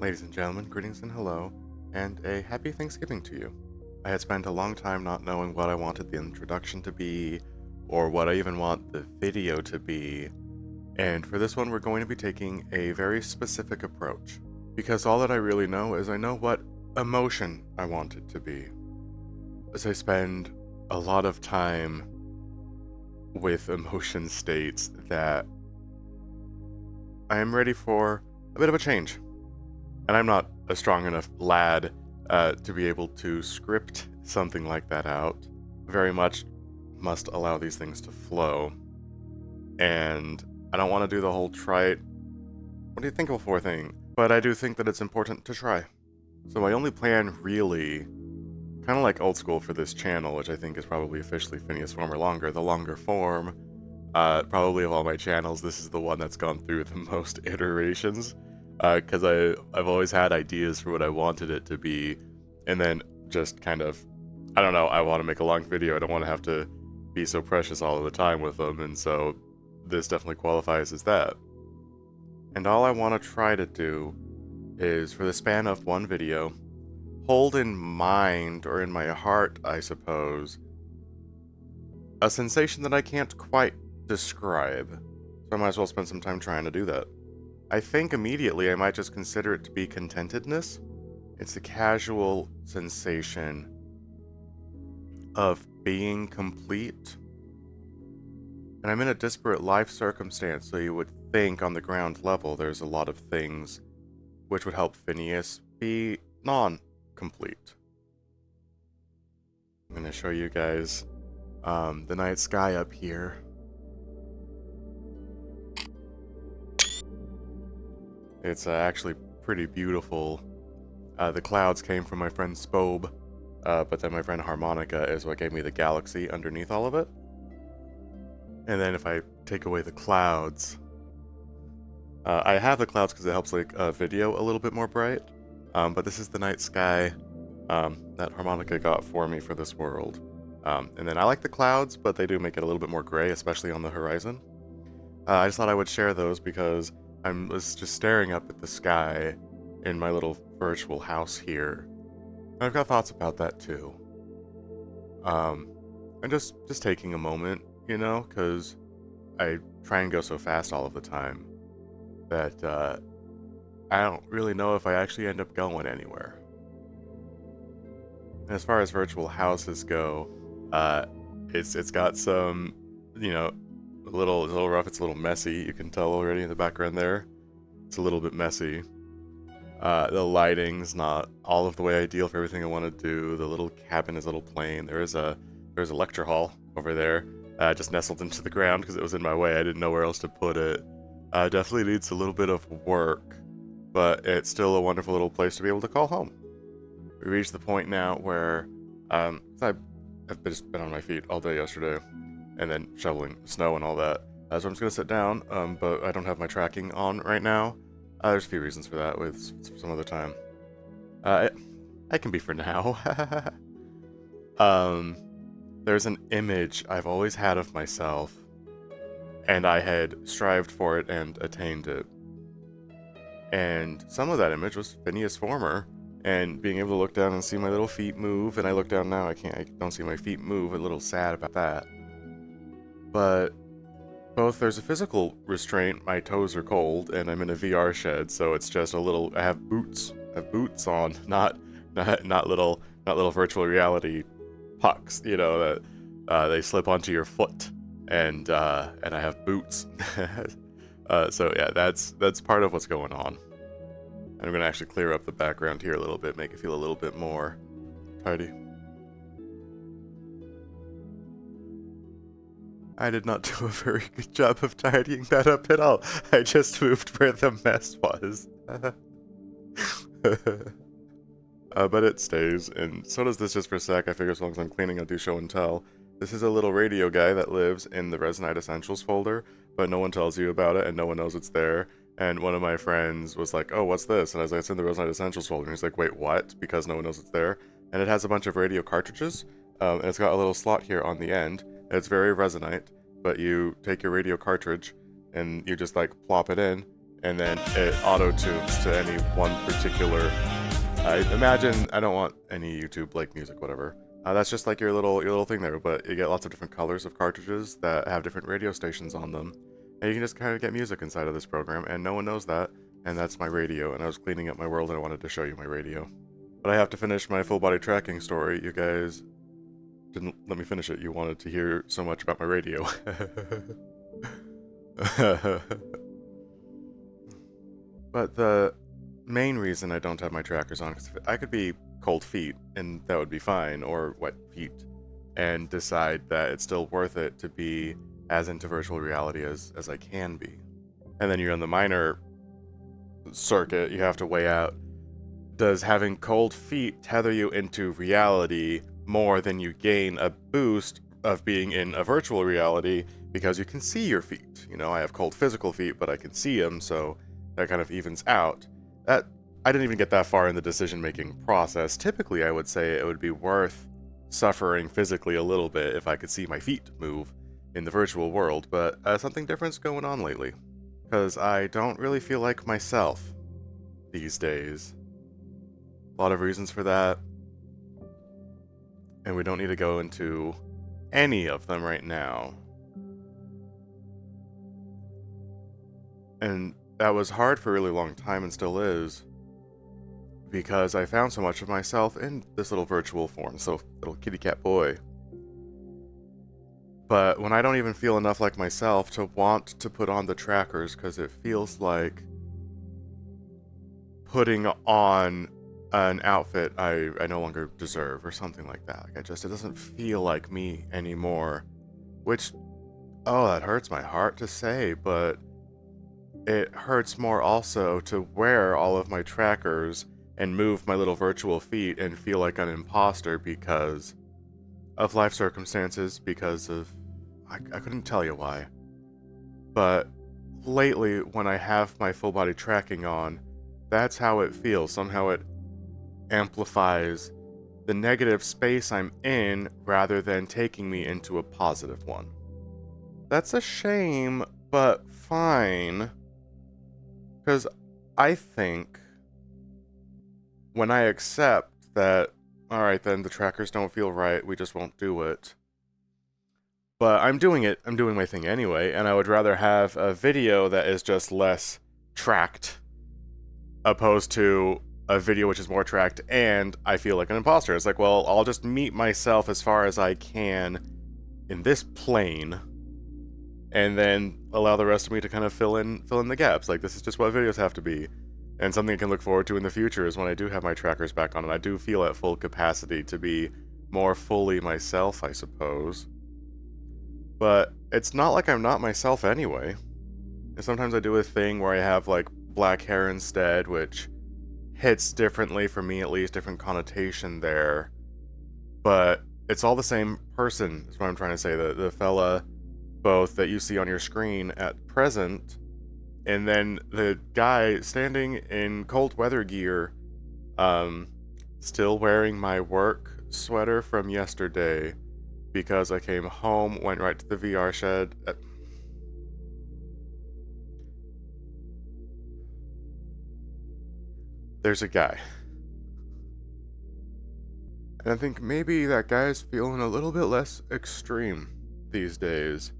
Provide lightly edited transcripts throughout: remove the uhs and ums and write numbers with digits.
Ladies and gentlemen, greetings and hello, and a happy Thanksgiving to you. I had spent a long time not knowing what I wanted the introduction to be, or what I even want the video to be, and for this one we're going to be taking a very specific approach, because all that I really know is I know what emotion I want it to be. As I spend a lot of time with emotion states that I am ready for a bit of a change. And I'm not a strong enough lad to be able to script something like that out. Very much must allow these things to flow. And I don't want to do the whole try it, what do you think of for thing? But I do think that it's important to try. So my only plan really, kind of like old school for this channel, which I think is probably officially Phineas Form or longer, the longer form, probably of all my channels, this is the one that's gone through the most iterations. Because I've always had ideas for what I wanted it to be, and then just kind of, I don't know, I want to make a long video, I don't want to have to be so precious all of the time with them, and so this definitely qualifies as that. And all I want to try to do is, for the span of one video, hold in mind, or in my heart, I suppose, a sensation that I can't quite describe. So I might as well spend some time trying to do that. I think immediately I might just consider it to be contentedness. It's the casual sensation of being complete. And I'm in a disparate life circumstance, so you would think on the ground level there's a lot of things which would help Phineas be non-complete. I'm going to show you guys the night sky up here. It's actually pretty beautiful. The clouds came from my friend Spobe, but then my friend Harmonica is what gave me the galaxy underneath all of it. And then if I take away the clouds, I have the clouds because it helps like video a little bit more bright, but this is the night sky that Harmonica got for me for this world. And then I like the clouds, but they do make it a little bit more gray, especially on the horizon. I just thought I would share those because I was just staring up at the sky in my little virtual house here. And I've got thoughts about that too. And just taking a moment, you know, because I try and go so fast all of the time that I don't really know if I actually end up going anywhere. And as far as virtual houses go, it's got some, you know, a little rough. It's a little messy. You can tell already in the background there. It's a little bit messy. The lighting's not all of the way ideal for everything I want to do. The little cabin is a little plain. There's a lecture hall over there, just nestled into the ground because it was in my way. I didn't know where else to put it. Definitely needs a little bit of work, but it's still a wonderful little place to be able to call home. We reached the point now where I've just been on my feet all day yesterday, and then shoveling snow and all that. So I'm just gonna sit down, but I don't have my tracking on right now. There's a few reasons for that with some other time. I can be for now. There's an image I've always had of myself, and I had strived for it and attained it. And some of that image was Phineas Former, and being able to look down and see my little feet move, and I look down now, I don't see my feet move, a little sad about that. But both there's a physical restraint, my toes are cold, and I'm in a VR shed, so it's just a little, I have boots on, not little virtual reality pucks, you know, that they slip onto your foot, and I have boots. So yeah, that's part of what's going on. And I'm gonna actually clear up the background here a little bit, make it feel a little bit more tidy. I did not do a very good job of tidying that up at all. I just moved where the mess was. But it stays, and so does this just for a sec. I figure as long as I'm cleaning, I'll do show and tell. This is a little radio guy that lives in the Resonite Essentials folder, but no one tells you about it, and no one knows it's there. And one of my friends was like, oh, what's this? And I was like, it's in the Resonite Essentials folder. And he's like, wait, what? Because no one knows it's there. And it has a bunch of radio cartridges, and it's got a little slot here on the end. And it's very Resonite, but you take your radio cartridge, and you just like plop it in, and then it auto-tunes to any one particular. I imagine I don't want any YouTube like music, whatever. That's just like your little thing there, but you get lots of different colors of cartridges that have different radio stations on them, and you can just kind of get music inside of this program, and no one knows that, and that's my radio. And I was cleaning up my world, and I wanted to show you my radio. But I have to finish my full body tracking story. You guys didn't let me finish it. You wanted to hear so much about my radio. But the main reason I don't have my trackers on is I could be cold feet and that would be fine, or wet feet, and decide that it's still worth it to be as into virtual reality as I can be. And then you're on the minor circuit, you have to weigh out, does having cold feet tether you into reality more than you gain a boost of being in a virtual reality because you can see your feet? You know, I have cold physical feet, but I can see them, so that kind of evens out. That I didn't even get that far in the decision-making process. Typically, I would say it would be worth suffering physically a little bit if I could see my feet move in the virtual world, but something different's going on lately. Because I don't really feel like myself these days. A lot of reasons for that, and we don't need to go into any of them right now. And that was hard for a really long time and still is, because I found so much of myself in this little virtual form, so little kitty cat boy. But when I don't even feel enough like myself to want to put on the trackers because it feels like putting on an outfit I no longer deserve or something like that. Like it doesn't feel like me anymore, which, oh, that hurts my heart to say, but it hurts more also to wear all of my trackers and move my little virtual feet and feel like an imposter because of life circumstances, because of I couldn't tell you why. But lately, when I have my full body tracking on, that's how it feels. Somehow it amplifies the negative space I'm in rather than taking me into a positive one. That's a shame, but fine. Because I think when I accept that, alright then, the trackers don't feel right, we just won't do it. But I'm doing my thing anyway, and I would rather have a video that is just less tracked, opposed to a video which is more tracked and I feel like an imposter. It's like, well, I'll just meet myself as far as I can in this plane, and then allow the rest of me to kind of fill in the gaps. Like, this is just what videos have to be. And something I can look forward to in the future is when I do have my trackers back on and I do feel at full capacity to be more fully myself, I suppose. But it's not like I'm not myself anyway. And sometimes I do a thing where I have, like, black hair instead, which hits differently for me, at least, different connotation there. But it's all the same person, is what I'm trying to say. The fella, both that you see on your screen at present, and then the guy standing in cold weather gear, still wearing my work sweater from yesterday, because I came home, went right to the VR shed. There's a guy. And I think maybe that guy's feeling a little bit less extreme these days.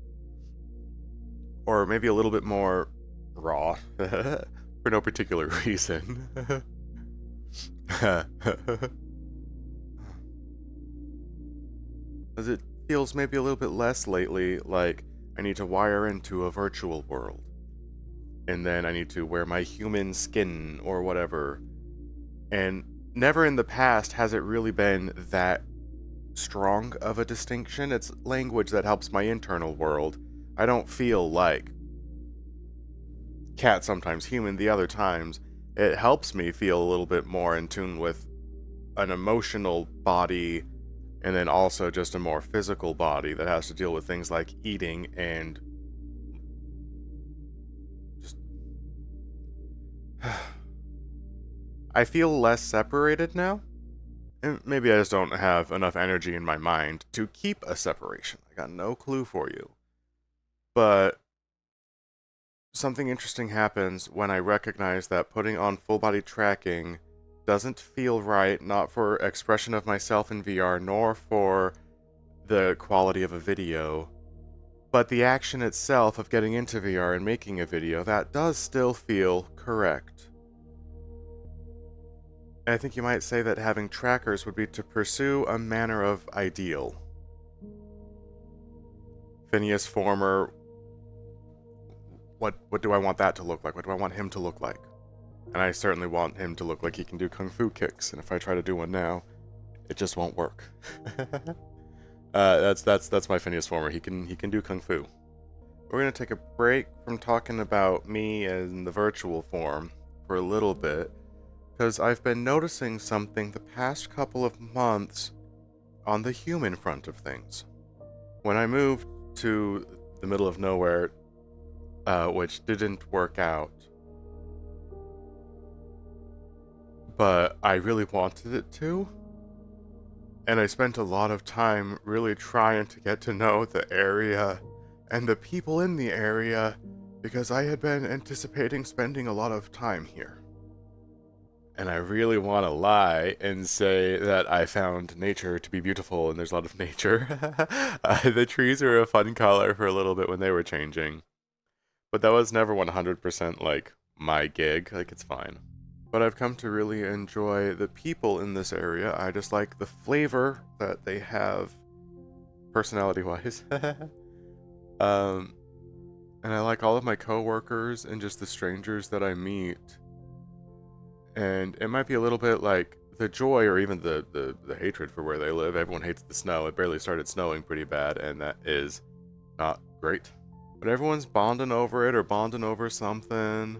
Or maybe a little bit more raw. For no particular reason. As it feels maybe a little bit less lately like I need to wire into a virtual world. And then I need to wear my human skin or whatever. And never in the past has it really been that strong of a distinction. It's language that helps my internal world. I don't feel like cat sometimes, human the other times. It helps me feel a little bit more in tune with an emotional body, and then also just a more physical body that has to deal with things like eating and just I feel less separated now. And maybe I just don't have enough energy in my mind to keep a separation. I got no clue for you. But something interesting happens when I recognize that putting on full body tracking doesn't feel right, not for expression of myself in VR, nor for the quality of a video, but the action itself of getting into VR and making a video, that does still feel correct. And I think you might say that having trackers would be to pursue a manner of ideal. Phineas Former, what do I want that to look like? What do I want him to look like? And I certainly want him to look like he can do kung fu kicks, and if I try to do one now, it just won't work. That's my Phineas Former. He can do kung fu. We're gonna take a break from talking about me in the virtual form for a little bit, because I've been noticing something the past couple of months on the human front of things. When I moved to the middle of nowhere, which didn't work out, but I really wanted it to, and I spent a lot of time really trying to get to know the area and the people in the area, because I had been anticipating spending a lot of time here. And I really want to lie and say that I found nature to be beautiful, and there's a lot of nature. The trees were a fun color for a little bit when they were changing, but that was never 100% like my gig. Like, it's fine. But I've come to really enjoy the people in this area. I just like the flavor that they have, personality-wise. And I like all of my coworkers and just the strangers that I meet. And it might be a little bit like the joy or even the hatred for where they live. Everyone hates the snow. It barely started snowing pretty bad, and that is not great. But everyone's bonding over it or bonding over something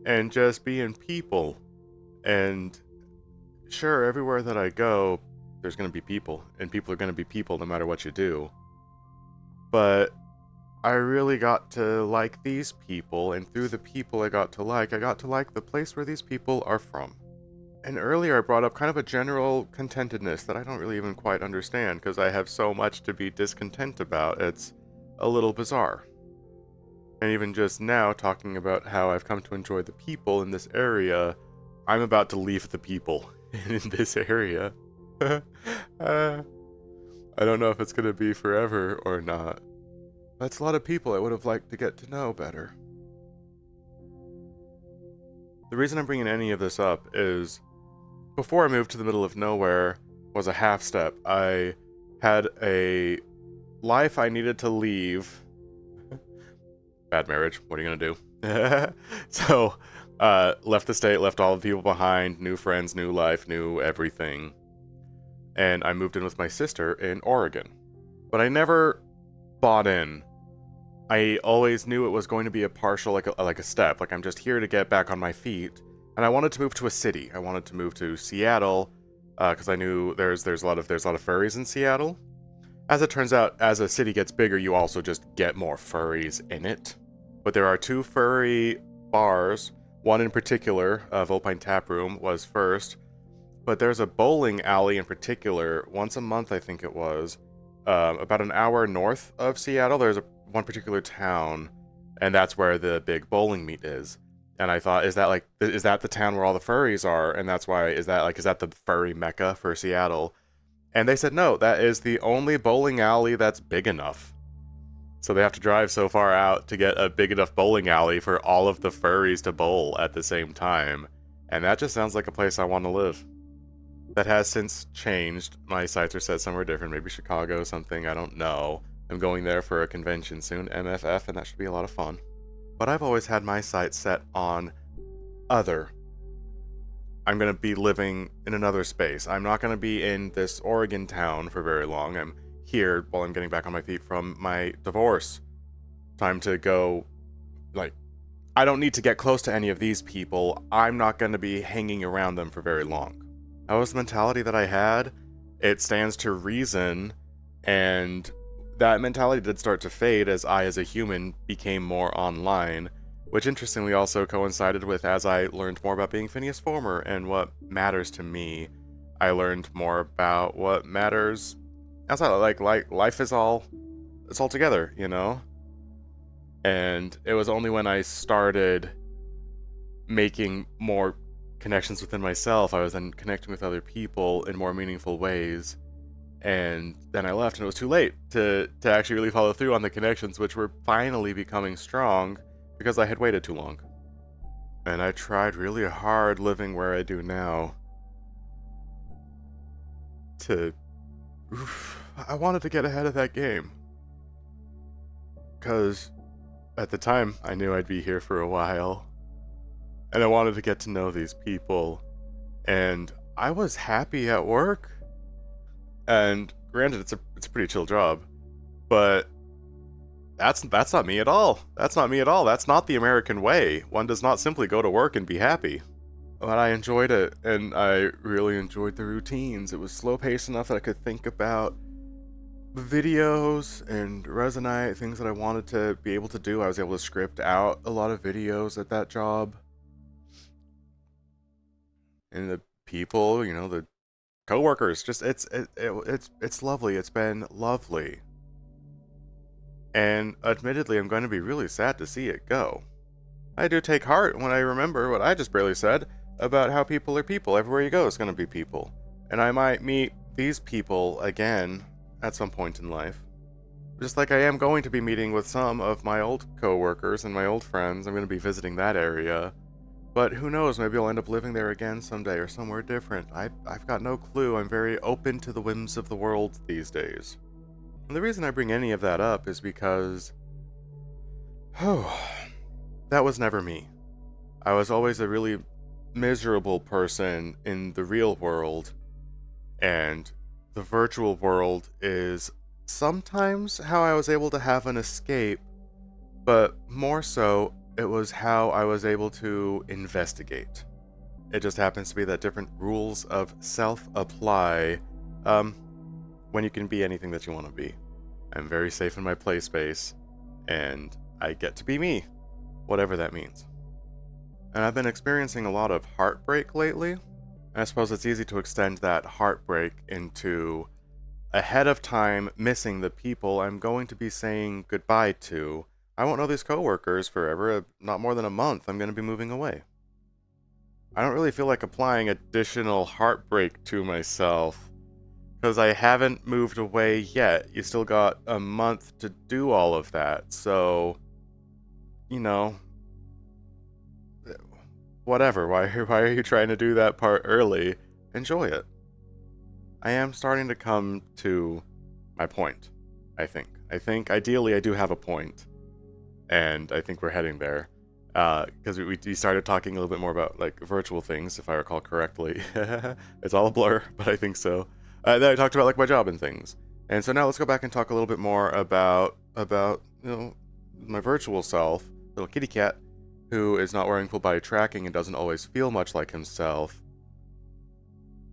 and just being people. And sure, everywhere that I go, there's going to be people, and people are going to be people no matter what you do. But I really got to like these people, and through the people I got to like the place where these people are from. And earlier I brought up kind of a general contentedness that I don't really even quite understand, because I have so much to be discontent about. It's a little bizarre. And even just now, talking about how I've come to enjoy the people in this area, I'm about to leave the people in this area. I don't know if it's going to be forever or not. That's a lot of people I would have liked to get to know better. The reason I'm bringing any of this up is, before I moved to the middle of nowhere was a half step. I had a life I needed to leave. Bad marriage, what are you gonna do? So, left the state, left all the people behind, new friends, new life, new everything. And I moved in with my sister in Oregon. But I never bought in. I always knew it was going to be a partial, like a step. Like, I'm just here to get back on my feet. And I wanted to move to a city. I wanted to move to Seattle, because I knew there's a lot of furries in Seattle. As it turns out, as a city gets bigger, you also just get more furries in it. But there are two furry bars. One in particular, Vulpine Tap Room, was first. But there's a bowling alley in particular, once a month I think it was, about an hour north of Seattle. There's one particular town, and that's where the big bowling meet is. And I thought, is that the town where all the furries are? And that's why, is that the furry mecca for Seattle? And they said, no, that is the only bowling alley that's big enough. So they have to drive so far out to get a big enough bowling alley for all of the furries to bowl at the same time. And that just sounds like a place I want to live. That has since changed. My sights are set somewhere different, maybe Chicago, something, I don't know. I'm going there for a convention soon, MFF, and that should be a lot of fun. But I've always had my sights set on other. I'm going to be living in another space. I'm not going to be in this Oregon town for very long. I'm here while I'm getting back on my feet from my divorce. Time to go, I don't need to get close to any of these people. I'm not going to be hanging around them for very long. That was the mentality that I had. It stands to reason, and that mentality did start to fade as I, as a human, became more online, which interestingly also coincided with as I learned more about being Phineas Former and what matters to me. I learned more about what matters outside. Like life is all, it's all together, you know? And it was only when I started making more connections within myself, I was then connecting with other people in more meaningful ways. And then I left, and it was too late to actually really follow through on the connections, which were finally becoming strong because I had waited too long. And I tried really hard living where I do now to. I wanted to get ahead of that game. Because at the time, I knew I'd be here for a while. And I wanted to get to know these people. And I was happy at work. And granted, it's a pretty chill job. But that's not me at all. That's not me at all. That's not the American way. One does not simply go to work and be happy. But I enjoyed it, and I really enjoyed the routines. It was slow paced enough that I could think about videos and Resonite, things that I wanted to be able to do. I was able to script out a lot of videos at that job. And the people, the coworkers, just it's lovely. It's been lovely. And admittedly, I'm going to be really sad to see it go. I do take heart when I remember what I just barely said about how people are people. Everywhere you go is going to be people. And I might meet these people again at some point in life. Just like I am going to be meeting with some of my old coworkers and my old friends. I'm going to be visiting that area. But who knows, maybe I'll end up living there again someday or somewhere different. I've got no clue. I'm very open to the whims of the world these days. And the reason I bring any of that up is because... that was never me. I was always a really miserable person in the real world, and the virtual world is sometimes how I was able to have an escape, but more so, it was how I was able to investigate. It just happens to be that different rules of self apply when you can be anything that you want to be. I'm very safe in my play space, and I get to be me, whatever that means. And I've been experiencing a lot of heartbreak lately, and I suppose it's easy to extend that heartbreak into ahead of time missing the people I'm going to be saying goodbye to. I won't know these coworkers forever, not more than a month. I'm going to be moving away. I don't really feel like applying additional heartbreak to myself, because I haven't moved away yet. You still got a month to do all of that, so, whatever. Why are you trying to do that part early? Enjoy it. I am starting to come to my point, I think. I think ideally I do have a point, and I think we're heading there. Because we started talking a little bit more about like virtual things, if I recall correctly. It's all a blur, but I think so. Then I talked about like my job and things, and so now let's go back and talk a little bit more about my virtual self, little kitty cat, who is not wearing full body tracking and doesn't always feel much like himself,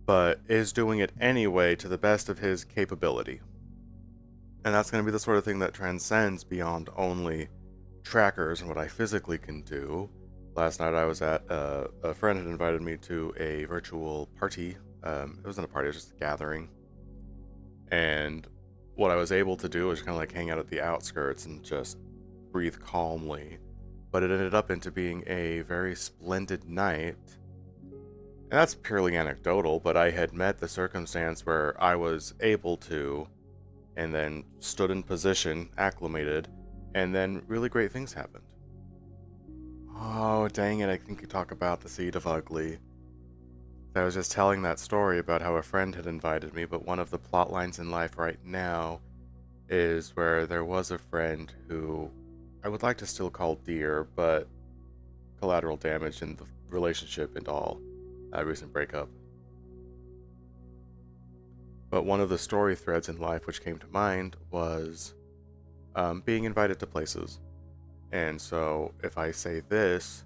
but is doing it anyway to the best of his capability. And that's going to be the sort of thing that transcends beyond only trackers and what I physically can do. Last night I was at a friend had invited me to a virtual party. It wasn't a party, it was just a gathering. And what I was able to do was kind of like hang out at the outskirts and just breathe calmly. But it ended up into being a very splendid night. And that's purely anecdotal, but I had met the circumstance where I was able to, and then stood in position, acclimated, and then really great things happened. Oh, dang it, I think you talk about the seed of ugly. I was just telling that story about how a friend had invited me, but one of the plot lines in life right now is where there was a friend who I would like to still call dear, but collateral damage in the relationship and all, recent breakup. But one of the story threads in life which came to mind was being invited to places. And so if I say this,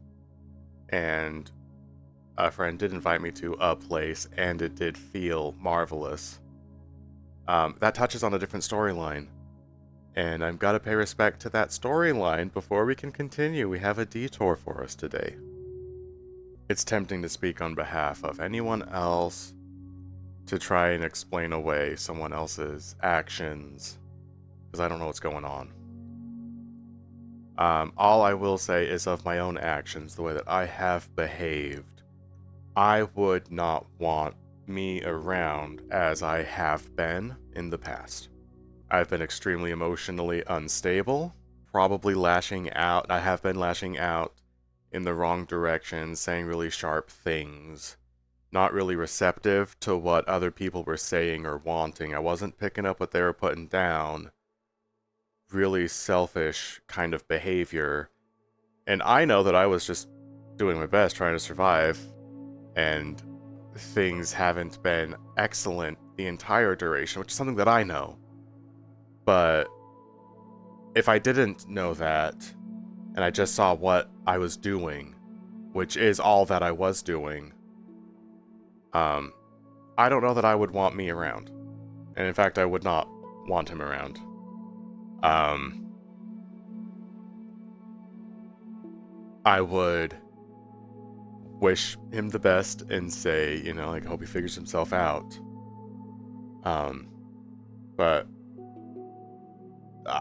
and a friend did invite me to a place, and it did feel marvelous, that touches on a different storyline. And I've got to pay respect to that storyline before we can continue. We have a detour for us today. It's tempting to speak on behalf of anyone else, to try and explain away someone else's actions, because I don't know what's going on. All I will say is of my own actions, the way that I have behaved, I would not want me around as I have been in the past. I've been extremely emotionally unstable, probably lashing out. I have been lashing out in the wrong direction, saying really sharp things, not really receptive to what other people were saying or wanting. I wasn't picking up what they were putting down. Really selfish kind of behavior. And I know that I was just doing my best trying to survive, and things haven't been excellent the entire duration, which is something that I know. But if I didn't know that, and I just saw what I was doing, which is all that I was doing, I don't know that I would want me around. And in fact, I would not want him around. I would wish him the best and say, like, I hope he figures himself out. But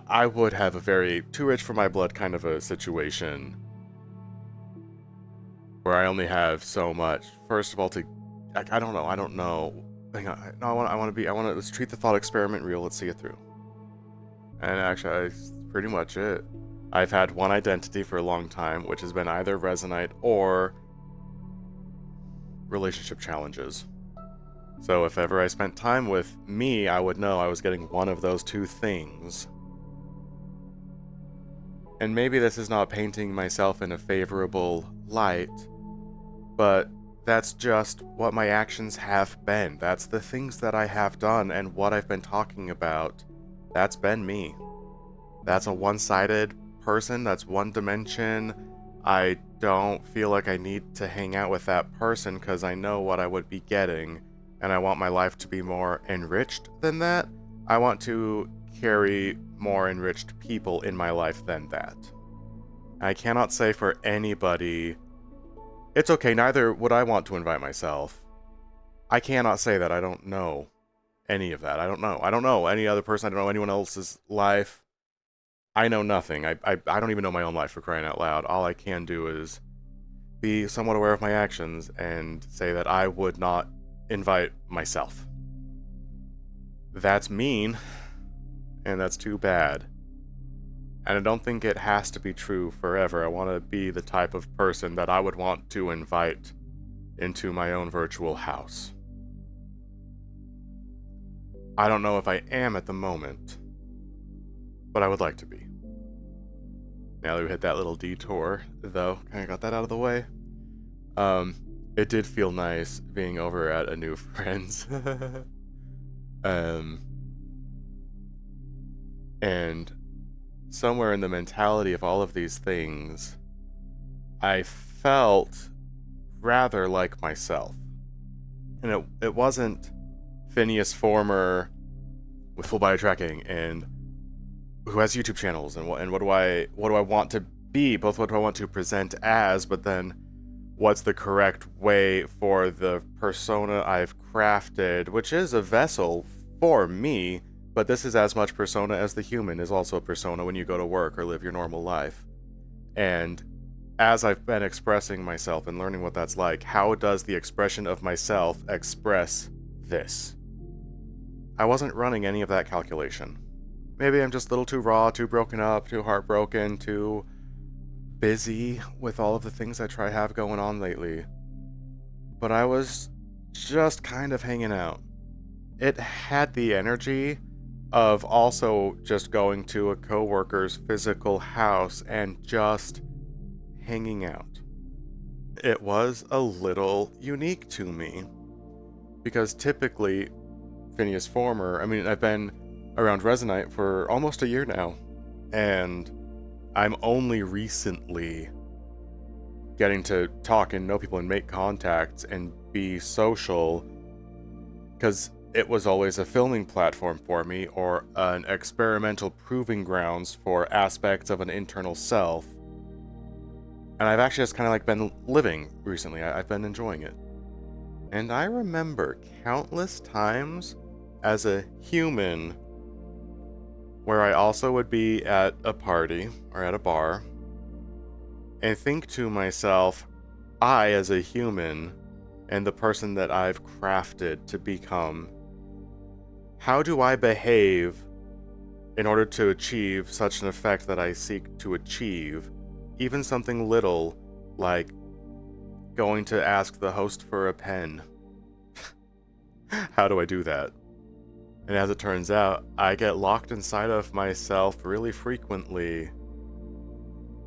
I would have a very too rich for my blood kind of a situation where I only have so much. First of all, I don't know. Hang on, no, let's treat the thought experiment real. Let's see it through. And actually, that's pretty much it. I've had one identity for a long time, which has been either Resonite or relationship challenges. So if ever I spent time with me, I would know I was getting one of those two things. And maybe this is not painting myself in a favorable light, but that's just what my actions have been. That's the things that I have done, and what I've been talking about. That's been me. That's a one-sided person. That's one dimension. I don't feel like I need to hang out with that person because I know what I would be getting, and I want my life to be more enriched than that. I want to carry more enriched people in my life than that. I cannot say for anybody, it's okay, neither would I want to invite myself. I cannot say that. I don't know any of that. I don't know any other person. I don't know anyone else's life. I know nothing. I don't even know my own life, for crying out loud. All I can do is be somewhat aware of my actions and say that I would not invite myself. That's mean, and that's too bad. And I don't think it has to be true forever. I want to be the type of person that I would want to invite into my own virtual house. I don't know if I am at the moment, but I would like to be. Now that we hit that little detour, though, kind of got that out of the way. It did feel nice being over at a new friend's. And somewhere in the mentality of all of these things, I felt rather like myself. And it wasn't Phineas Former with full body tracking and who has YouTube channels and what do I want to be, both what do I want to present as, but then what's the correct way for the persona I've crafted, which is a vessel for me, but this is as much persona as the human is also a persona when you go to work or live your normal life. And as I've been expressing myself and learning what that's like, how does the expression of myself express this? I wasn't running any of that calculation. Maybe I'm just a little too raw, too broken up, too heartbroken, too busy with all of the things I have going on lately. But I was just kind of hanging out. It had the energy of also just going to a coworker's physical house and just hanging out. It was a little unique to me because typically Phineas Former, I've been around Resonite for almost a year now, and I'm only recently getting to talk and know people and make contacts and be social, because it was always a filming platform for me or an experimental proving grounds for aspects of an internal self. And I've actually just kind of like been living recently. I've been enjoying it. And I remember countless times as a human where I also would be at a party or at a bar and think to myself, I, as a human, and the person that I've crafted to become, how do I behave in order to achieve such an effect that I seek to achieve? Even something little like going to ask the host for a pen. How do I do that? And as it turns out, I get locked inside of myself really frequently.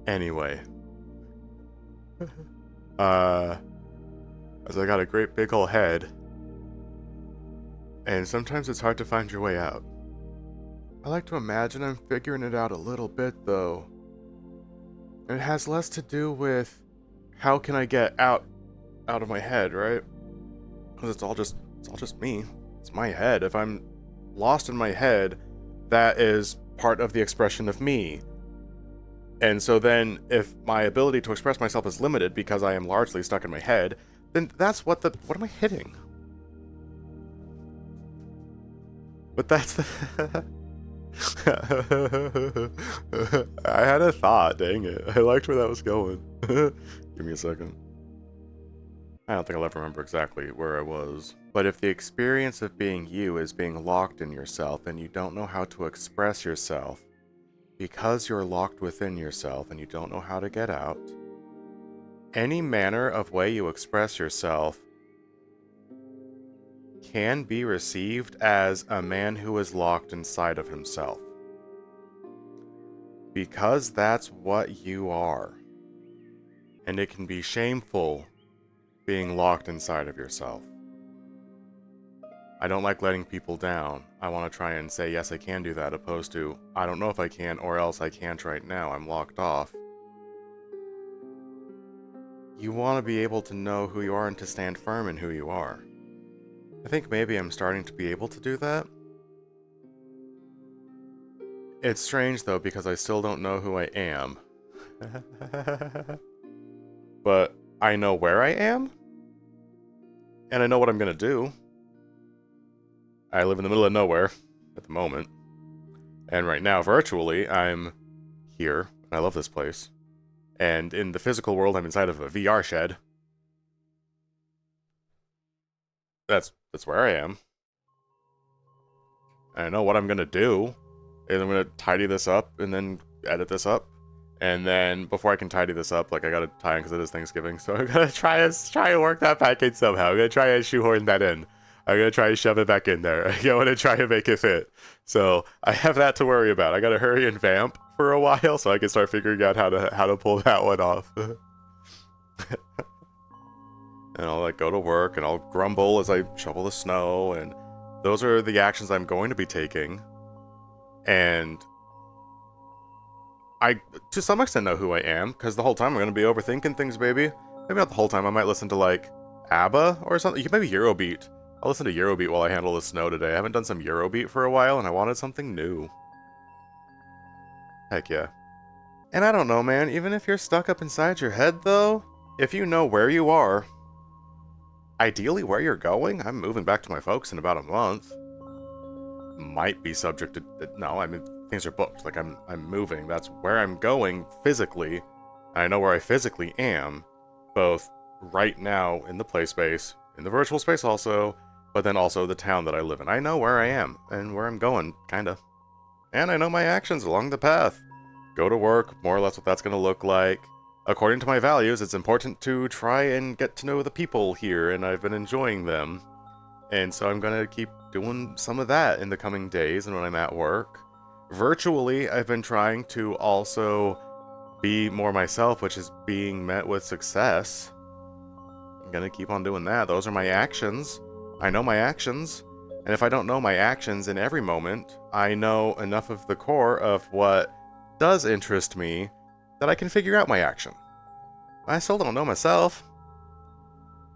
Anyway. As I got a great big ol' head. And sometimes it's hard to find your way out. I like to imagine I'm figuring it out a little bit, though. And it has less to do with how can I get out of my head, right? Because it's all just me. It's my head. If I'm lost in my head, that is part of the expression of me. And so then, if my ability to express myself is limited because I am largely stuck in my head, then that's what am I hitting? But that's the... I had a thought, dang it. I liked where that was going. Give me a second. I don't think I'll ever remember exactly where I was. But if the experience of being you is being locked in yourself and you don't know how to express yourself, because you're locked within yourself and you don't know how to get out, any manner of way you express yourself can be received as a man who is locked inside of himself. Because that's what you are. And it can be shameful being locked inside of yourself. I don't like letting people down. I want to try and say, yes, I can do that, opposed to, I don't know if I can, or else I can't right now. I'm locked off. You want to be able to know who you are and to stand firm in who you are. I think maybe I'm starting to be able to do that. It's strange, though, because I still don't know who I am. But I know where I am, and I know what I'm going to do. I live in the middle of nowhere at the moment. And right now, virtually, I'm here. I love this place. And in the physical world, I'm inside of a VR shed. That's where I am. And I know what I'm going to do. And I'm going to tidy this up and then edit this up. And then before I can tidy this up, like I gotta tie in because it is Thanksgiving. So I'm gonna try and work that back in somehow. I'm gonna try and shoehorn that in. I'm gonna try and shove it back in there. I'm gonna try and make it fit. So I have that to worry about. I gotta hurry and vamp for a while so I can start figuring out how to pull that one off. And I'll like go to work and I'll grumble as I shovel the snow, and those are the actions I'm going to be taking. And I, to some extent, know who I am, because the whole time I'm going to be overthinking things, baby. Maybe not the whole time. I might listen to, like, ABBA or something. Maybe Eurobeat. I'll listen to Eurobeat while I handle the snow today. I haven't done some Eurobeat for a while, and I wanted something new. Heck yeah. And I don't know, man. Even if you're stuck up inside your head, though, if you know where you are, ideally where you're going, I'm moving back to my folks in about a month. Might be subject to... No, I mean... things are booked. Like I'm moving. That's where I'm going physically. And I know where I physically am, both right now in the play space, in the virtual space also, but then also the town that I live in. I know where I am and where I'm going, kinda. And I know my actions along the path. Go to work, more or less what that's gonna look like. According to my values, it's important to try and get to know the people here, and I've been enjoying them. And so I'm gonna keep doing some of that in the coming days and when I'm at work. Virtually, I've been trying to also be more myself, which is being met with success. I'm gonna keep on doing that. Those are my actions. I know my actions. And if I don't know my actions in every moment, I know enough of the core of what does interest me that I can figure out my action. I still don't know myself.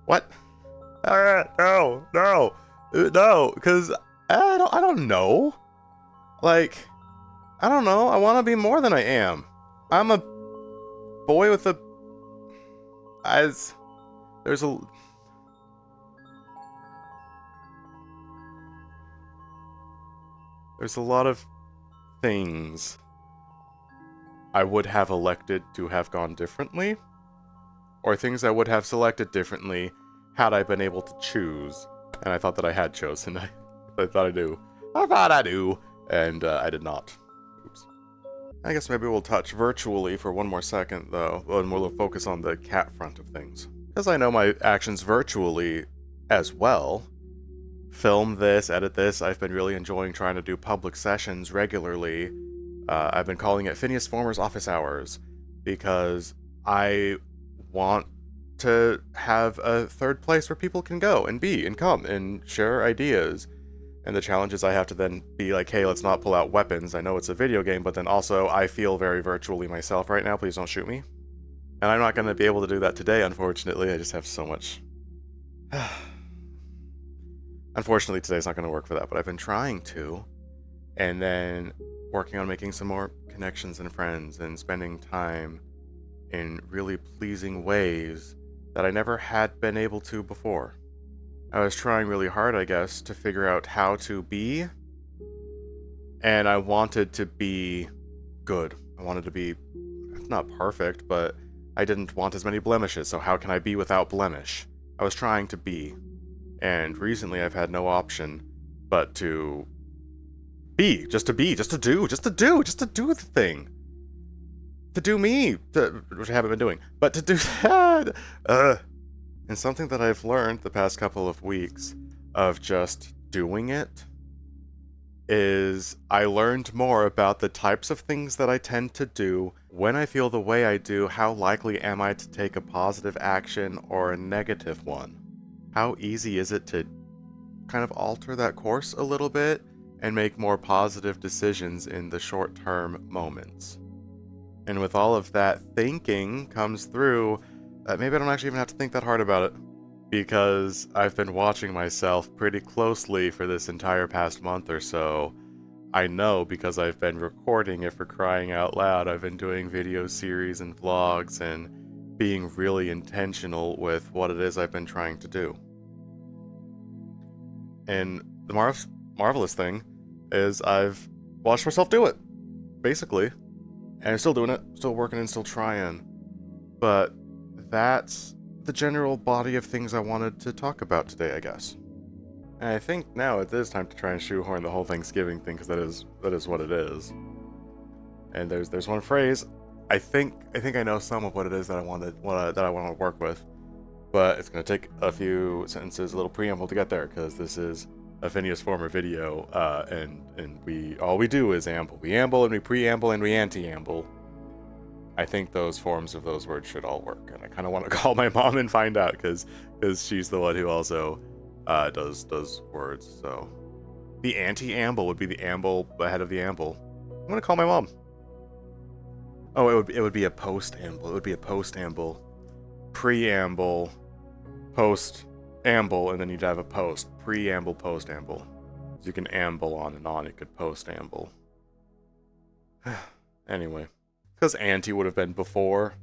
What? No, because I don't know. Like... I don't know, I want to be more than I am. I'm a boy with a... There's a lot of things I would have elected to have gone differently, or things I would have selected differently had I been able to choose. And I thought that I had chosen. I thought I knew. I thought I knew. And I did not. Oops. I guess maybe we'll touch virtually for one more second, though, and we'll focus on the cat front of things. Because I know my actions virtually as well. Film this, edit this. I've been really enjoying trying to do public sessions regularly. I've been calling it Phineas Former's office hours because I want to have a third place where people can go and be and come and share ideas. And the challenge is I have to then be like, hey, let's not pull out weapons. I know it's a video game, but then also I feel very virtually myself right now. Please don't shoot me. And I'm not going to be able to do that today, unfortunately. I just have so much. Unfortunately, today's not going to work for that, but I've been trying to. And then working on making some more connections and friends and spending time in really pleasing ways that I never had been able to before. I was trying really hard, I guess, to figure out how to be, and I wanted to be good. I wanted to be, not perfect, but I didn't want as many blemishes, so how can I be without blemish? I was trying to be, and recently I've had no option but to be, just to do the thing. To do me, which I haven't been doing, but to do that. And something that I've learned the past couple of weeks of just doing it is I learned more about the types of things that I tend to do when I feel the way I do. How likely am I to take a positive action or a negative one? How easy is it to kind of alter that course a little bit and make more positive decisions in the short-term moments? And with all of that thinking comes through that maybe I don't actually even have to think that hard about it, because I've been watching myself pretty closely for this entire past month or so. I know because I've been recording it, for crying out loud. I've been doing video series and vlogs and being really intentional with what it is I've been trying to do. And the marvelous thing is I've watched myself do it, basically. And I'm still doing it, still working and still trying. But that's the general body of things I wanted to talk about today, I guess. And I think now it is time to try and shoehorn the whole Thanksgiving thing, because that is what it is. And there's one phrase. I think I know some of what it is that I want to work with, but it's gonna take a few sentences, a little preamble to get there, because this is a Phineas Former video, and all we do is amble. We amble and we preamble and we anti-amble. I think those forms of those words should all work, and I kind of want to call my mom and find out, because she's the one who also does words. So the anti-amble would be the amble ahead of the amble. I'm gonna call my mom. Oh, it would be a post-amble. It would be a post-amble, preamble, post-amble, and then you'd have a post. Preamble, post-amble. So you can amble on and on. It could post-amble. Anyway. Because anti would have been before,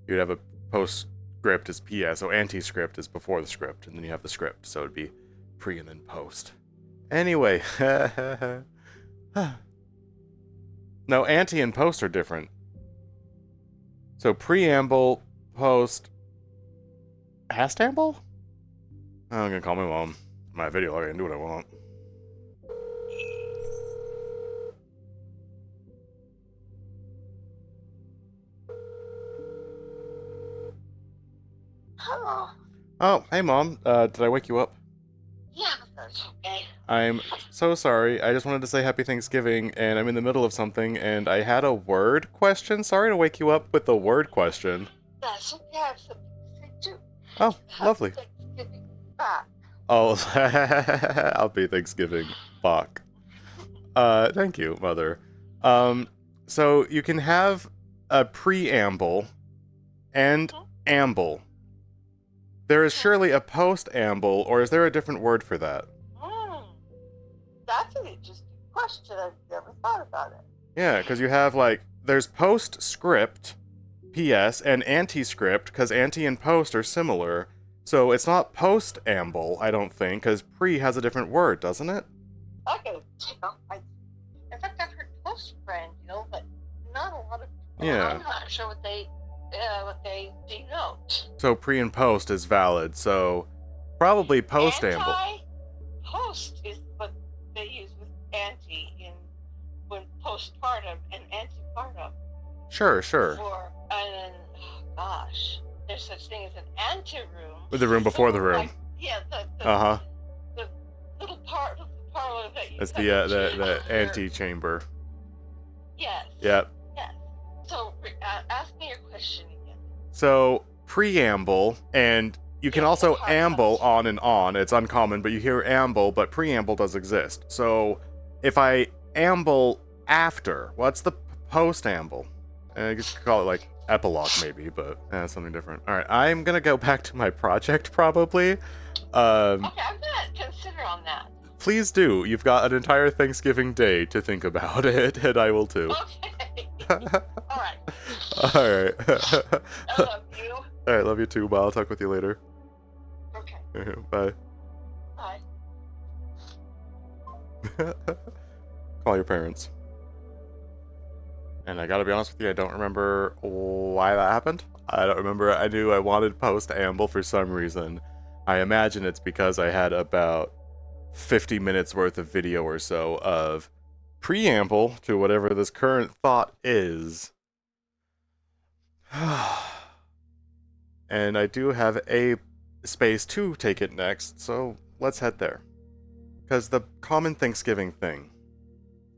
you'd have a postscript as PS, so anti-script is before the script, and then you have the script, so it'd be pre and then post. Anyway, no, anti and post are different. So preamble, post, hastamble? I'm gonna call my mom. My video, I can do what I want. Hello. Oh, hey Mom. Did I wake you up? Yeah, that's okay. I'm so sorry. I just wanted to say Happy Thanksgiving, and I'm in the middle of something, and I had a word question. Sorry to wake you up with the word question. That's okay. I have something to say too. Oh, lovely. Thanksgiving back. Oh, Happy Thanksgiving, Bach. Thank you, Mother. So you can have a preamble and amble. There is surely a post-amble, or is there a different word for that? That's an interesting question. I've never thought about it. Yeah, because you have, like, there's postscript, PS, and anti-script, because anti and post are similar. So it's not post-amble, I don't think, because pre has a different word, doesn't it? I gotta check out my. In fact, I've heard close friend, but not a lot of. Yeah. I'm not sure what they denote. So pre and post is valid. So probably post amble. Post is what they use with anti when postpartum and antepartum. Sure. And then, gosh, there's such thing as an anteroom. The room before the room. Like, yeah, the little part of the parlor that you. That's the antechamber. Yes. Yep. Yes. So ask me your question again. So preamble, and you can also amble on and on. It's uncommon, but you hear amble, but preamble does exist. So if I amble after, what's the post-amble? I guess you could call it like epilogue maybe, but something different. All right, I'm gonna go back to my project probably. Okay, I'm gonna consider on that. Please do. You've got an entire Thanksgiving day to think about it, and I will too. Okay. All right. All right. I love you. All right, love you too. Bye. I'll talk with you later. Okay. Bye. Bye. Call your parents. And I gotta be honest with you, I don't remember why that happened. I don't remember. I knew I wanted post-amble for some reason. I imagine it's because I had about 50 minutes worth of video or so of preamble to whatever this current thought is. And I do have a space to take it next, so let's head there. Because the common Thanksgiving thing,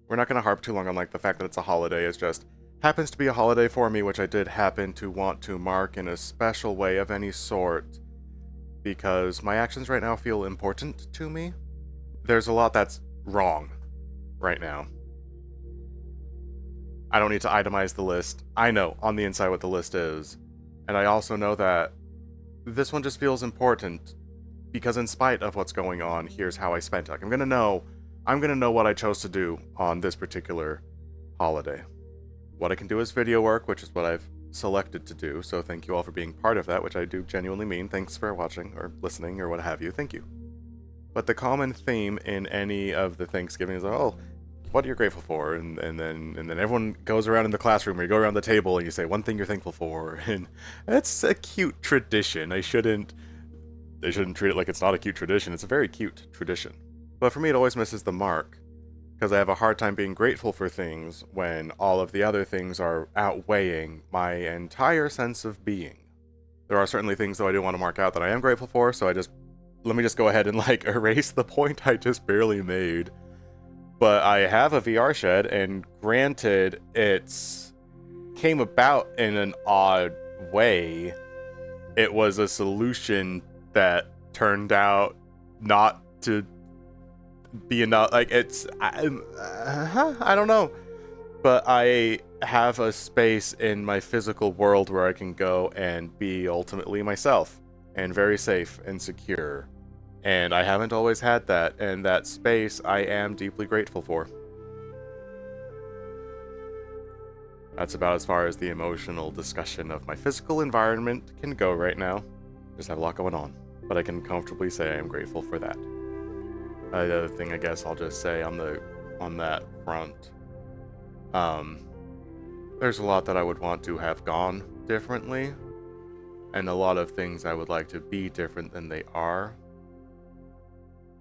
we're not going to harp too long on like the fact that it's a holiday. It just happens to be a holiday for me, which I did happen to want to mark in a special way of any sort, because my actions right now feel important to me. There's a lot that's wrong right now. I don't need to itemize the list. I know on the inside what the list is. And I also know that this one just feels important because in spite of what's going on, here's how I spent it. Like, I'm gonna know what I chose to do on this particular holiday. What I can do is video work, which is what I've selected to do. So thank you all for being part of that, which I do genuinely mean. Thanks for watching or listening or what have you. Thank you. But the common theme in any of the Thanksgiving is, oh, what are you grateful for? And then everyone goes around in the classroom, or you go around the table and you say one thing you're thankful for. And that's a cute tradition. They shouldn't treat it like it's not a cute tradition. It's a very cute tradition. But for me, it always misses the mark, because I have a hard time being grateful for things when all of the other things are outweighing my entire sense of being. There are certainly things, though, I do want to mark out that I am grateful for, so let me just go ahead and like erase the point I just barely made. But I have a VR shed, and granted, it's came about in an odd way. It was a solution that turned out not to be enough. Like, I don't know. But I have a space in my physical world where I can go and be ultimately myself, and very safe and secure. And I haven't always had that, and that space I am deeply grateful for. That's about as far as the emotional discussion of my physical environment can go right now. Just have a lot going on, but I can comfortably say I am grateful for that. The other thing I guess I'll just say on that front, there's a lot that I would want to have gone differently, and a lot of things I would like to be different than they are.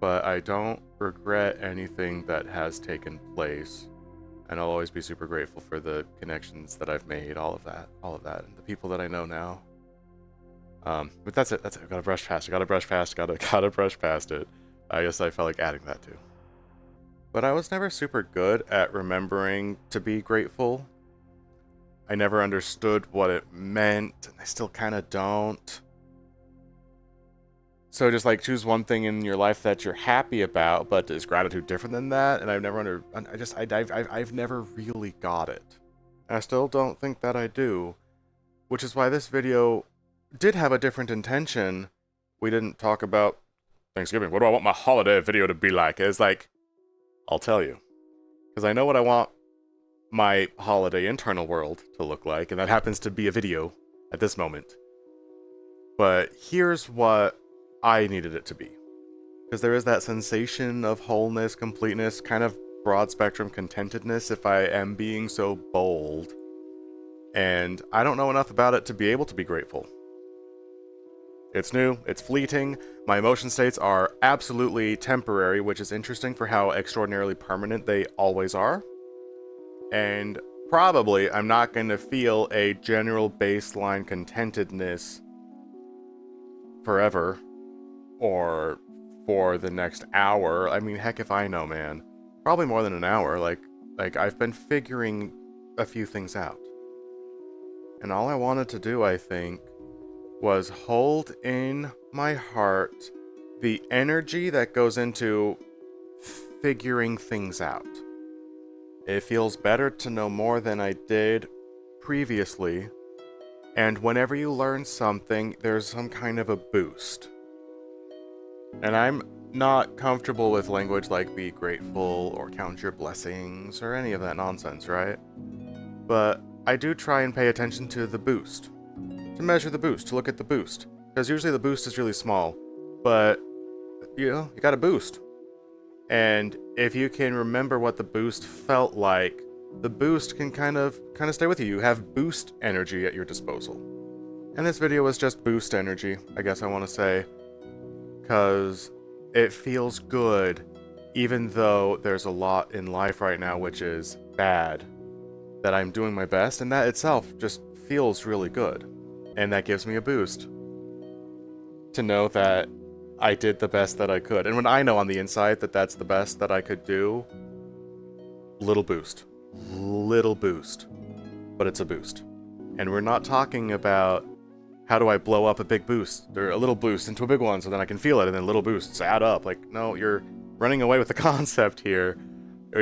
But I don't regret anything that has taken place, and I'll always be super grateful for the connections that I've made, all of that, and the people that I know now. But that's it. I've got to brush past it. I guess I felt like adding that too. But I was never super good at remembering to be grateful. I never understood what it meant, and I still kind of don't. So just like choose one thing in your life that you're happy about, but is gratitude different than that? And I've never really got it. I still don't think that I do, which is why this video did have a different intention. We didn't talk about Thanksgiving. What do I want my holiday video to be like? It's like, I'll tell you, because I know what I want my holiday internal world to look like, and that happens to be a video at this moment. But here's what I needed it to be, because there is that sensation of wholeness, completeness, kind of broad spectrum contentedness, if I am being so bold. And I don't know enough about it to be able to be grateful. It's new, it's fleeting, my emotion states are absolutely temporary, which is interesting for how extraordinarily permanent they always are. And probably I'm not going to feel a general baseline contentedness forever, or for the next hour. I mean, heck if I know, man. Probably more than an hour. Like I've been figuring a few things out. And all I wanted to do, I think, was hold in my heart the energy that goes into figuring things out. It feels better to know more than I did previously, and whenever you learn something, there's some kind of a boost. And I'm not comfortable with language like be grateful or count your blessings or any of that nonsense, right? But I do try and pay attention to the boost. To measure the boost, to look at the boost. Because usually the boost is really small, but, you know, you got a boost. And if you can remember what the boost felt like, the boost can kind of stay with you. You have boost energy at your disposal. And this video was just boost energy, I guess I want to say. Because it feels good, even though there's a lot in life right now which is bad, that I'm doing my best, and that itself just feels really good. And that gives me a boost to know that I did the best that I could. And when I know on the inside that that's the best that I could do, little boost. Little boost. But it's a boost. And we're not talking about how do I blow up a big boost, or a little boost into a big one so then I can feel it, and then little boosts add up. Like, no, you're running away with the concept here.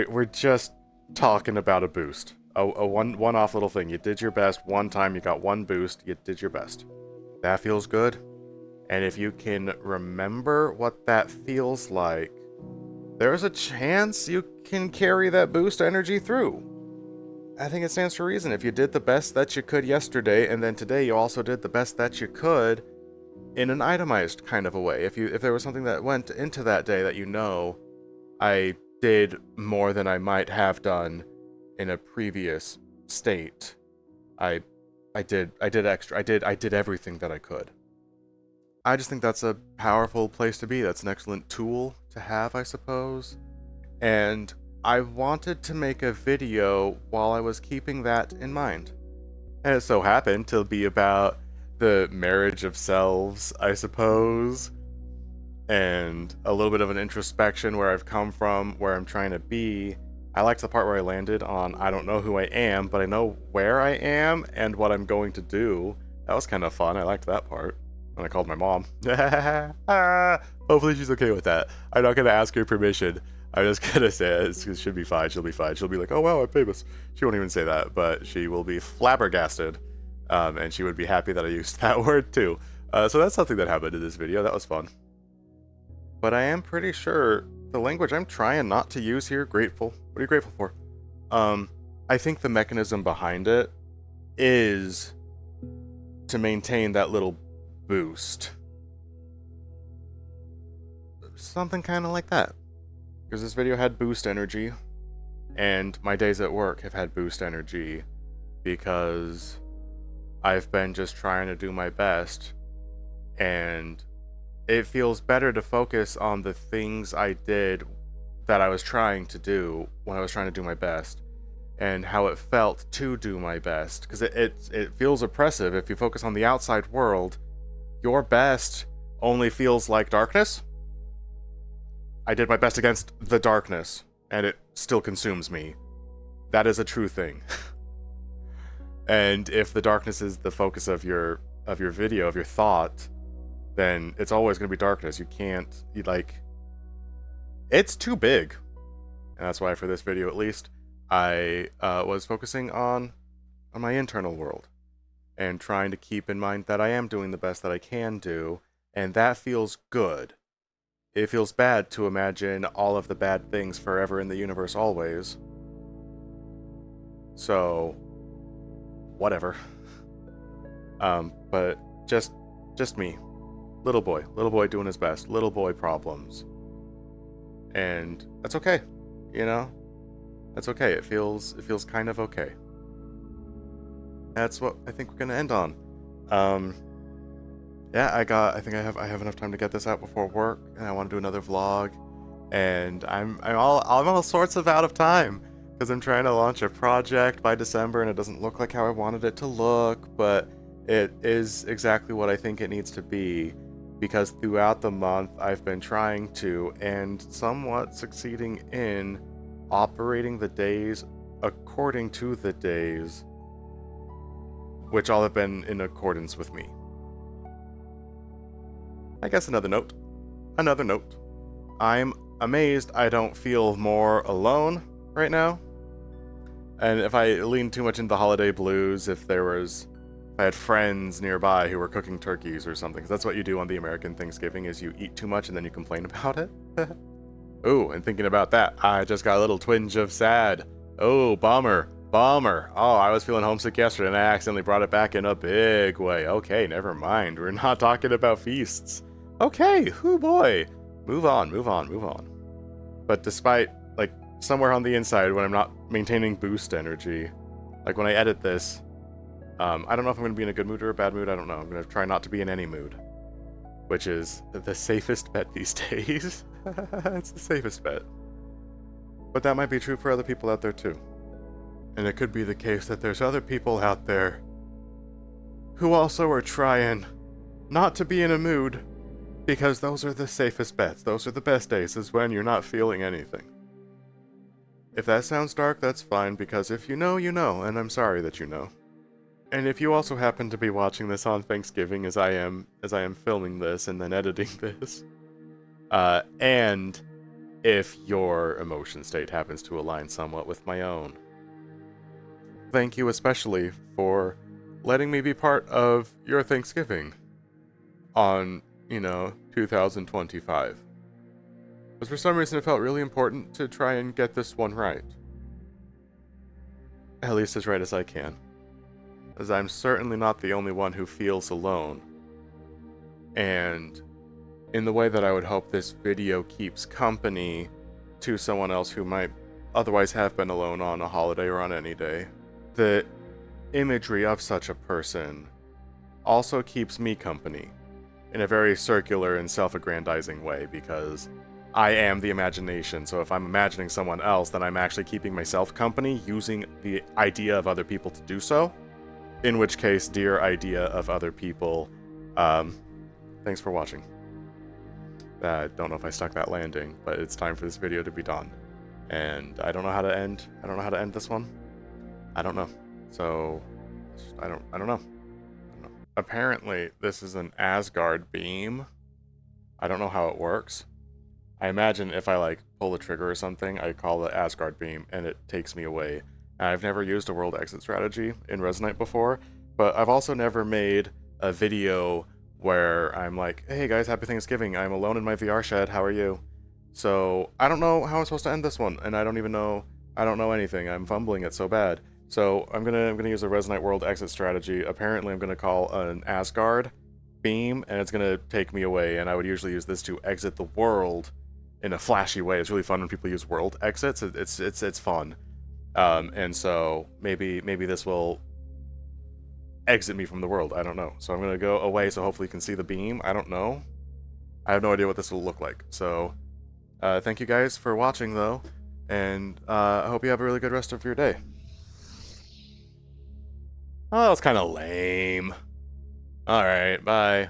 We're just talking about a boost. A one-off little thing. You did your best one time, you got one boost, you did your best. That feels good. And if you can remember what that feels like, there's a chance you can carry that boost energy through. I think it stands to reason. If you did the best that you could yesterday, and then today you also did the best that you could in an itemized kind of a way. If there was something that went into that day that you know, I did more than I might have done in a previous state. I did extra. I did everything that I could. I just think that's a powerful place to be. That's an excellent tool to have, I suppose. And I wanted to make a video while I was keeping that in mind. And it so happened to be about the marriage of selves, I suppose. And a little bit of an introspection where I've come from, where I'm trying to be. I liked the part where I landed on I don't know who I am, but I know where I am and what I'm going to do. That was kind of fun. I liked that part. And I called my mom. Hopefully she's okay with that. I'm not going to ask her permission. I'm just going to say it should be fine. She'll be fine. She'll be like, oh, wow, I'm famous. She won't even say that, but she will be flabbergasted. And she would be happy that I used that word too. So that's something that happened in this video. That was fun. But I am pretty sure the language I'm trying not to use here, grateful. What are you grateful for? I think the mechanism behind it is to maintain that little boost. Something kind of like that. Because this video had boost energy, and my days at work have had boost energy because I've been just trying to do my best, and it feels better to focus on the things I did that I was trying to do when I was trying to do my best, and how it felt to do my best. Because it feels oppressive if you focus on the outside world. Your best only feels like darkness. I did my best against the darkness, and it still consumes me. That is a true thing. And if the darkness is the focus of your video, of your thought, then it's always going to be darkness. It's too big. And that's why for this video, at least, I was focusing on my internal world and trying to keep in mind that I am doing the best that I can do, and that feels good. It feels bad to imagine all of the bad things forever in the universe always. So, whatever. But just me. Little boy doing his best. Little boy problems. And that's okay, you know? That's okay. It feels kind of okay. That's what I think we're gonna end on. Yeah, I think I have enough time to get this out before work, and I want to do another vlog. And I'm all sorts of out of time because I'm trying to launch a project by December, and it doesn't look like how I wanted it to look, but it is exactly what I think it needs to be. Because throughout the month, I've been trying to, and somewhat succeeding in, operating the days according to the days, which all have been in accordance with me. I guess another note. I'm amazed I don't feel more alone right now. And if I lean too much into the holiday blues, if I had friends nearby who were cooking turkeys or something, 'cause that's what you do on the American Thanksgiving, is you eat too much and then you complain about it. Ooh, and thinking about that, I just got a little twinge of sad. Oh, bummer. Oh, I was feeling homesick yesterday and I accidentally brought it back in a big way. Okay, never mind. We're not talking about feasts. Okay, hoo boy. Move on. But despite, like, somewhere on the inside when I'm not maintaining boost energy, like when I edit this, I don't know if I'm going to be in a good mood or a bad mood. I don't know. I'm going to try not to be in any mood, which is the safest bet these days. It's the safest bet. But that might be true for other people out there too. And it could be the case that there's other people out there who also are trying not to be in a mood, because those are the safest bets. Those are the best days, is when you're not feeling anything. If that sounds dark, that's fine, because if you know, you know, and I'm sorry that you know. And if you also happen to be watching this on Thanksgiving, as I am filming this and then editing this, and if your emotion state happens to align somewhat with my own, thank you especially for letting me be part of your Thanksgiving on, 2025. Because for some reason it felt really important to try and get this one right. At least as right as I can. As I'm certainly not the only one who feels alone. And in the way that I would hope this video keeps company to someone else who might otherwise have been alone on a holiday or on any day, the imagery of such a person also keeps me company in a very circular and self-aggrandizing way, because I am the imagination, so if I'm imagining someone else, then I'm actually keeping myself company using the idea of other people to do so. In which case, dear idea of other people, thanks for watching. Don't know if I stuck that landing, but it's time for this video to be done. And I don't know how to end this one. I don't know. So, I don't know. Apparently, this is an Asgard beam. I don't know how it works. I imagine if I, pull the trigger or something, I call it Asgard beam, and it takes me away. And I've never used a world exit strategy in Resonite before, but I've also never made a video where I'm like, hey guys, happy Thanksgiving, I'm alone in my VR shed, how are you? So, I don't know how I'm supposed to end this one, and I don't know anything, I'm fumbling it so bad. So, I'm gonna use a Resonite world exit strategy. Apparently I'm gonna call an Asgard beam, and it's gonna take me away, and I would usually use this to exit the world in a flashy way. It's really fun when people use world exits, it's fun. And so, maybe this will exit me from the world, I don't know. So I'm gonna go away so hopefully you can see the beam, I don't know. I have no idea what this will look like. So, thank you guys for watching though, and I hope you have a really good rest of your day. Oh, that was kind of lame. Alright, bye.